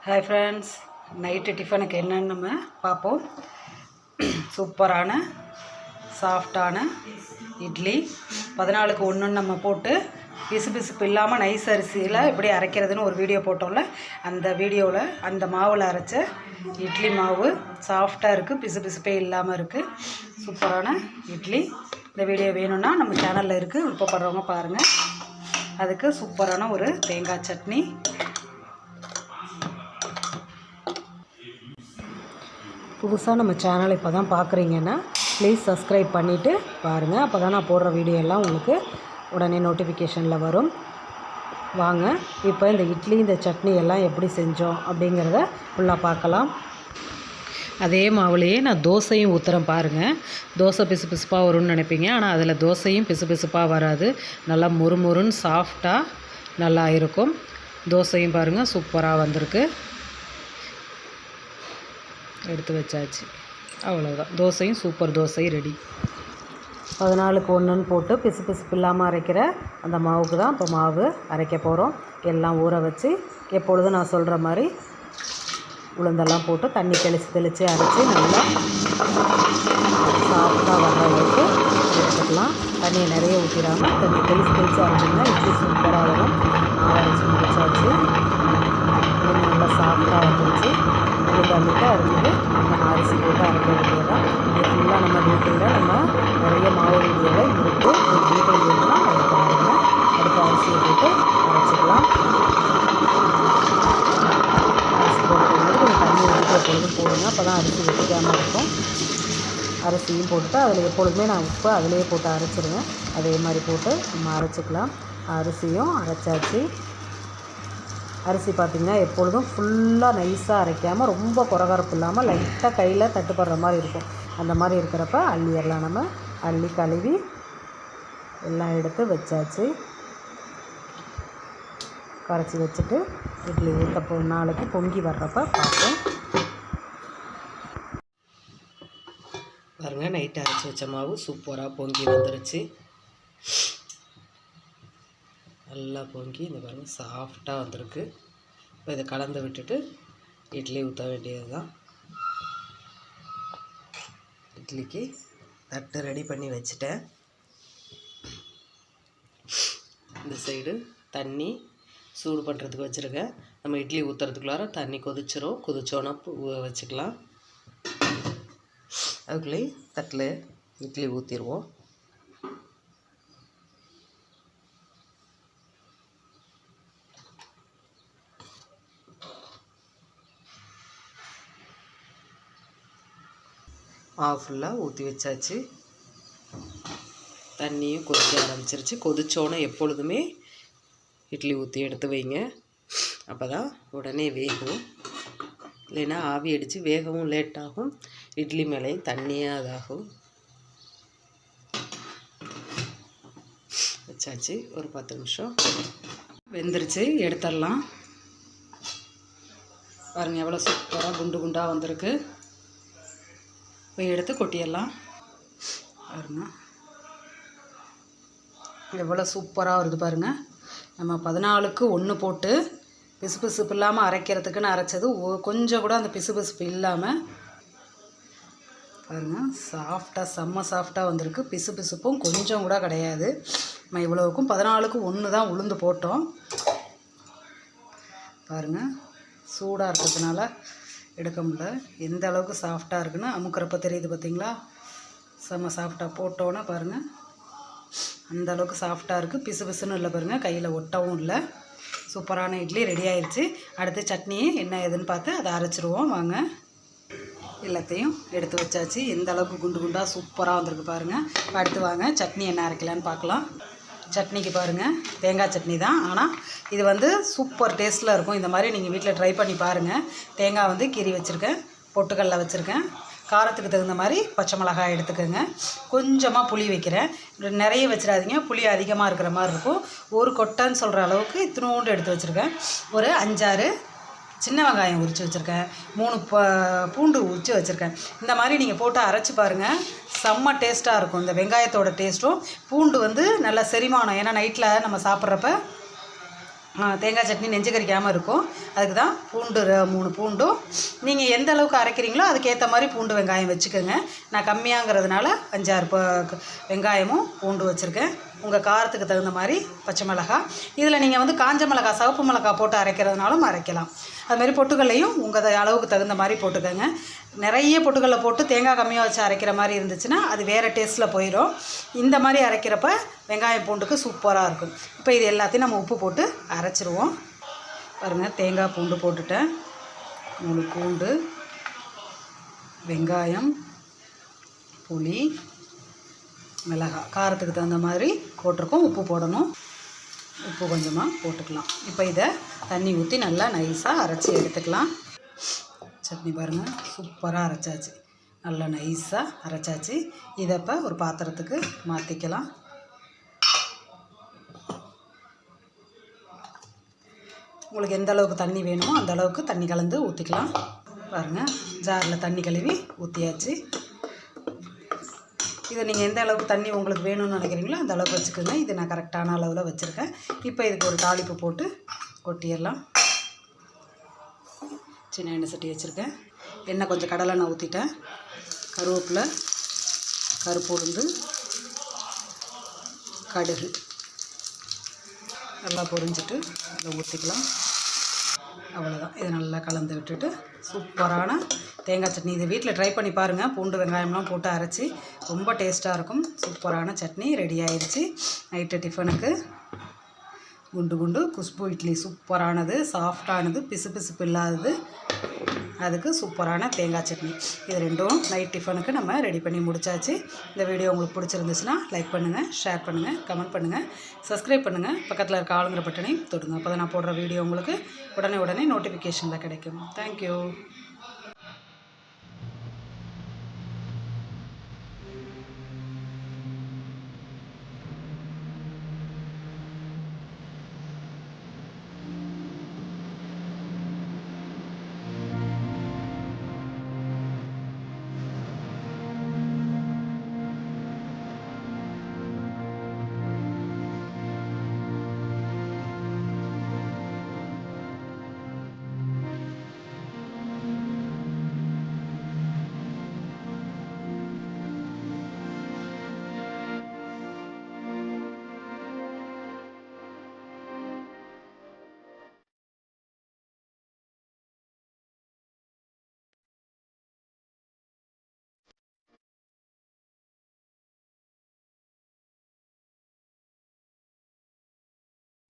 Hi friends, night டிஃபனுக்கு என்னன்னு நம்ம பார்ப்போம். சூப்பரான சாஃப்டான இட்லி 14க்கு 1 நம்ம போட்டு பிசுபிசுப்பு இல்லாமல் நைஸ் அரிசியில் எப்படி அரைக்கிறதுன்னு ஒரு வீடியோ போட்டோம்ல, அந்த வீடியோவில் அந்த மாவில் அரைச்ச இட்லி மாவு சாஃப்டாக இருக்குது, பிசுபிசுப்பே இல்லாமல் இருக்குது. சூப்பரான இட்லி. இந்த வீடியோ வேணும்னா நம்ம சேனலில் இருக்குது, விருப்பப்படுறவங்க பாருங்கள். அதுக்கு சூப்பரான ஒரு தேங்காய் சட்னி. புதுசாக நம்ம சேனலை இப்போ தான் பார்க்குறீங்கன்னா ப்ளீஸ் சப்ஸ்கிரைப் பண்ணிவிட்டு பாருங்கள். அப்போ தான் நான் போடுற வீடியோ எல்லாம் உங்களுக்கு உடனே நோட்டிஃபிகேஷனில் வரும். வாங்க இப்போ இந்த இட்லி இந்த சட்னி எல்லாம் எப்படி செஞ்சோம் அப்படிங்கிறத ஃபுல்லாக பார்க்கலாம். அதே மாவுலேயே நான் தோசையும் ஊற்றுறேன் பாருங்கள். தோசை பிசு பிசுப்பாக வரும்னு நினைப்பீங்க, ஆனால் அதில் தோசையும் பிசு பிசுப்பாக வராது. நல்லா முறுமுறுன்னு சாஃப்டாக நல்லா இருக்கும். தோசையும் பாருங்கள் சூப்பராக வந்திருக்கு. எடுத்து வச்சாச்சு, அவ்வளோதான். தோசையும் சூப்பர் தோசை ரெடி. 14க்கு 1 போட்டு பிசு பிசுப்பு இல்லாமல் அரைக்கிற அந்த மாவுக்கு தான் இப்போ மாவு அரைக்க போகிறோம். எல்லாம் ஊற வச்சு எப்பொழுதும் நான் சொல்கிற மாதிரி உளுந்தெல்லாம் போட்டு தண்ணி தெளித்து அரைச்சி நல்லா சாஃப்டாக வர்ற அளவுக்கு எடுத்துக்கலாம். தண்ணியை நிறைய ஊற்றிடாமல் தண்ணி தெளித்து அரைச்சிங்கன்னா இட்லி சூப்பராக வரும். மாவு அரைச்சி முடிச்சாச்சு. நல்லா சாஃப்டாக வந்துருச்சு. உளுந்தாண்டிட்டு அரைஞ்சிட்டு நம்ம அரிசி போட்டு அரைக்க வேண்டியதான். இது ஃபுல்லாக நம்ம வீட்டில் நம்ம நிறைய மாவு வீடியோவில் இருக்குது. ஒரு வீட்டில் வேணும்னா அதை பாருங்கள். அடுத்த அரிசியை போட்டு அரைச்சிக்கலாம். அரிசி போட்டும்போது கொஞ்சம் தண்ணி ஊற்றி எப்பொழுதும் போடுங்க, அப்போ தான் அரிசி வெட்டிக்காமல் இருக்கும். அரிசியும் போட்டு அதில் எப்பொழுதுமே நான் உப்பு அதிலேயே போட்டு அரைச்சிடுவேன். அதே மாதிரி போட்டு நம்ம அரைச்சிக்கலாம். அரிசியும் அரைச்சாச்சு. அரிசி பார்த்திங்கன்னா எப்பொழுதும் ஃபுல்லாக நைஸாக அரைக்காமல் ரொம்ப குறகரப்பு இல்லாமல் லைட்டாக கையில் தட்டுப்படுற மாதிரி இருக்கும். அந்த மாதிரி இருக்கிறப்ப அள்ளிடலாம். நம்ம அள்ளி கழுவி எல்லாம் எடுத்து வச்சாச்சு. கரைச்சி வச்சுட்டு இட்லி ஊற்ற நாளைக்கு பொங்கி வர்றப்ப பார்ப்போம். பாருங்கள், நைட்டு அரைச்சி வச்ச மாவு சூப்பராக பொங்கி வந்துருச்சு. நல்லா பொங்கி இந்த பாருங்கள் சாஃப்டாக வந்திருக்கு. இப்போ இதை கலந்து விட்டுட்டு இட்லி ஊற்ற வேண்டியது தான். இட்லிக்கு தட்டு ரெடி பண்ணி வச்சுட்டேன். இந்த சைடு தண்ணி சூடு பண்ணுறதுக்கு வச்சுருக்கேன். நம்ம இட்லி ஊற்றுறதுக்குள்ளார தண்ணி கொதிச்சிரும். கொதிச்சோன்னா வச்சுக்கலாம். அதுக்குள்ளேயே தட்டில் இட்லி ஊற்றிடுவோம். மாவு ஃபுல்லாக ஊற்றி வச்சாச்சு. தண்ணியும் கொதிக்க ஆரம்பிச்சிருச்சு. கொதிச்சோன்னே எப்பொழுதுமே இட்லி ஊற்றி எடுத்து வைங்க, அப்போ தான் உடனே வேகும். இல்லைன்னா ஆவி அடித்து வேகவும் லேட் ஆகும். இட்லி மேலேயும் தண்ணியாக அதாகும். வச்சாச்சு. ஒரு 10 நிமிஷம் வெந்துருச்சு. எடுத்துடலாம். பாருங்கள் எவ்வளோ சூப்பராக குண்டு குண்டாக வந்திருக்கு. போய் எடுத்து கொட்டிடலாம். பாருங்க எவ்வளோ சூப்பராக வருது பாருங்கள். நம்ம 14க்கு 1 போட்டு பிசுபிசுப்பு இல்லாமல் அரைக்கிறதுக்குன்னு அரைச்சது கொஞ்சம் கூட அந்த பிசுபிசுப்பு இல்லாமல் பாருங்கள் சாஃப்டாக செம்ம சாஃப்டாக வந்திருக்கு. பிசுபிசுப்பும் கொஞ்சம் கூட கிடையாது. நம்ம இவ்வளோவுக்கும் 14க்கு 1 தான் உளுந்து போட்டோம். பாருங்கள் சூடாக இருக்கிறதுனால எடுக்க முடியல. எந்த அளவுக்கு சாஃப்டாக இருக்குன்னு அமுக்கிறப்ப தெரியுது பார்த்திங்களா? செம்ம சாஃப்டாக போட்டோன்னா பாருங்கள் அந்த அளவுக்கு சாஃப்டாக இருக்குது. பிசு பிசுன்னு இல்லை பாருங்கள், கையில் ஒட்டவும் இல்லை. சூப்பரான இட்லி ரெடி ஆயிடுச்சு. அடுத்து சட்னி என்ன ஏதுன்னு பார்த்து அதை அரைச்சிருவோம் வாங்க. எல்லாத்தையும் எடுத்து வச்சாச்சு. எந்த அளவுக்கு குண்டு குண்டாக சூப்பராக வந்திருக்கு பாருங்கள். அடுத்து வாங்க சட்னி என்ன அரைக்கலான்னு பார்க்கலாம். சட்னிக்கு பாருங்கள் தேங்காய் சட்னி தான், ஆனால் இது வந்து சூப்பர் டேஸ்ட்டில் இருக்கும். இந்த மாதிரி நீங்கள் வீட்டில் ட்ரை பண்ணி பாருங்கள். தேங்காய் வந்து கீறி வச்சுருக்கேன், பொட்டுக்கடலை வச்சுருக்கேன். காரத்துக்கு தகுந்த மாதிரி பச்சை மிளகாய் எடுத்துக்கோங்க. கொஞ்சமாக புளி வைக்கிறேன். நிறைய வச்சிடாதீங்க, புளி அதிகமாக இருக்கிற மாதிரி இருக்கும். ஒரு கொட்டைன்னு சொல்கிற அளவுக்கு இத்தினோண்டு எடுத்து வச்சுருக்கேன். ஒரு 5-6 சின்ன வெங்காயம் உரித்து வச்சுருக்கேன், 3 பூண்டு உரித்து வச்சுருக்கேன். இந்த மாதிரி நீங்கள் போட்டு அரைச்சி பாருங்கள், செம்ம டேஸ்ட்டாக இருக்கும். இந்த வெங்காயத்தோட டேஸ்ட்டும் பூண்டு வந்து நல்லா செரிமானம். ஏன்னா நைட்டில் நம்ம சாப்பிட்றப்ப தேங்காய் சட்னி நெஞ்சு கறிக்காமல் இருக்கும். அதுக்கு தான் பூண்டு 3 பூண்டும் நீங்கள் எந்த அளவுக்கு அரைக்கிறீங்களோ அதுக்கேற்ற மாதிரி பூண்டு வெங்காயம் வச்சுக்கோங்க. நான் கம்மியாங்கிறதுனால 5-6 வெங்காயமும் பூண்டு வச்சுருக்கேன். உங்கள் காரத்துக்கு தகுந்த மாதிரி பச்சை மிளகாய். இதில் நீங்கள் வந்து காஞ்ச மிளகாய், சிவப்பு மிளகாய் போட்டு அரைக்கிறதுனாலும் அரைக்கலாம். அதுமாதிரி பொட்டுக்கல்லையும் உங்கள் அளவுக்கு தகுந்த மாதிரி போட்டுக்கோங்க. நிறைய பொட்டுக்கல்லை போட்டு தேங்காய் கம்மியாக வச்சு அரைக்கிற மாதிரி இருந்துச்சுன்னா அது வேறு டேஸ்ட்டில் போயிடும். இந்த மாதிரி அரைக்கிறப்ப வெங்காயம் பூண்டுக்கு சூப்பராக இருக்கும். இப்போ இது எல்லாத்தையும் நம்ம உப்பு போட்டு அரைச்சிருவோம். பாருங்கள், தேங்காய் பூண்டு போட்டுட்டேன், 3 பூண்டு, வெங்காயம், புளி, மிளகாய் காரத்துக்கு தகுந்த மாதிரி போட்டிருக்கோம். உப்பு போடணும், உப்பு கொஞ்சமாக போட்டுக்கலாம். இப்போ இதை தண்ணி ஊற்றி நல்லா நைஸாக அரைச்சி எடுத்துக்கலாம். சட்னி பாருங்கள், சூப்பராக அரைச்சாச்சு, நல்லா நைஸாக அரைச்சாச்சு. இதை இப்போ ஒரு பாத்திரத்துக்கு மாற்றிக்கலாம். உங்களுக்கு எந்த அளவுக்கு தண்ணி வேணுமோ அந்த அளவுக்கு தண்ணி கலந்து ஊற்றிக்கலாம். பாருங்கள், ஜாரில் தண்ணி கழுவி ஊற்றியாச்சு. இதை நீங்கள் எந்த அளவுக்கு தண்ணி உங்களுக்கு வேணும்னு நினைக்கிறீங்களோ அந்த அளவுக்கு வச்சுக்கோங்க. இது நான் கரெக்டான அளவில் வச்சுருக்கேன். இப்போ இதுக்கு ஒரு தாளிப்பு போட்டு கொட்டிடலாம். சின்ன எண்ணெய் சட்டி வச்சுருக்கேன், எண்ணெய் கொஞ்சம் கடலெண்ணெய் ஊற்றிட்டேன். கருவேப்பிலை, கருப்பு உளுந்து, கடுகு நல்லா பொரிஞ்சிட்டு அதை ஊற்றிக்கலாம். அவ்வளோதான். இதை நல்லா கலந்து விட்டுட்டு சூப்பரான தேங்காய் சட்னி இதை வீட்டில் ட்ரை பண்ணி பாருங்கள். பூண்டு வெங்காயம்லாம் போட்டு அரைச்சி ரொம்ப டேஸ்ட்டாக இருக்கும். சூப்பரான சட்னி ரெடி ஆயிடுச்சு. நைட்டு டிஃபனுக்கு குண்டு குண்டு குஷ்பு இட்லி சூப்பரானது, சாஃப்டானது, பிசு பிசுப்பு இல்லாதது, அதுக்கு சூப்பரான தேங்காய் சட்னி. இது ரெண்டும் நைட் டிஃபனுக்கு நம்ம ரெடி பண்ணி முடிச்சாச்சு. இந்த வீடியோ உங்களுக்கு பிடிச்சிருந்துச்சுன்னா லைக் பண்ணுங்கள், ஷேர் பண்ணுங்கள், கமெண்ட் பண்ணுங்கள், சப்ஸ்கிரைப் பண்ணுங்கள். பக்கத்தில் இருக்க ஆளுங்கிற பட்டனையும் தொடுங்க. அப்போ தான் நான் போடுற வீடியோ உங்களுக்கு உடனே நோட்டிஃபிகேஷனில் கிடைக்கும். தேங்க்யூ.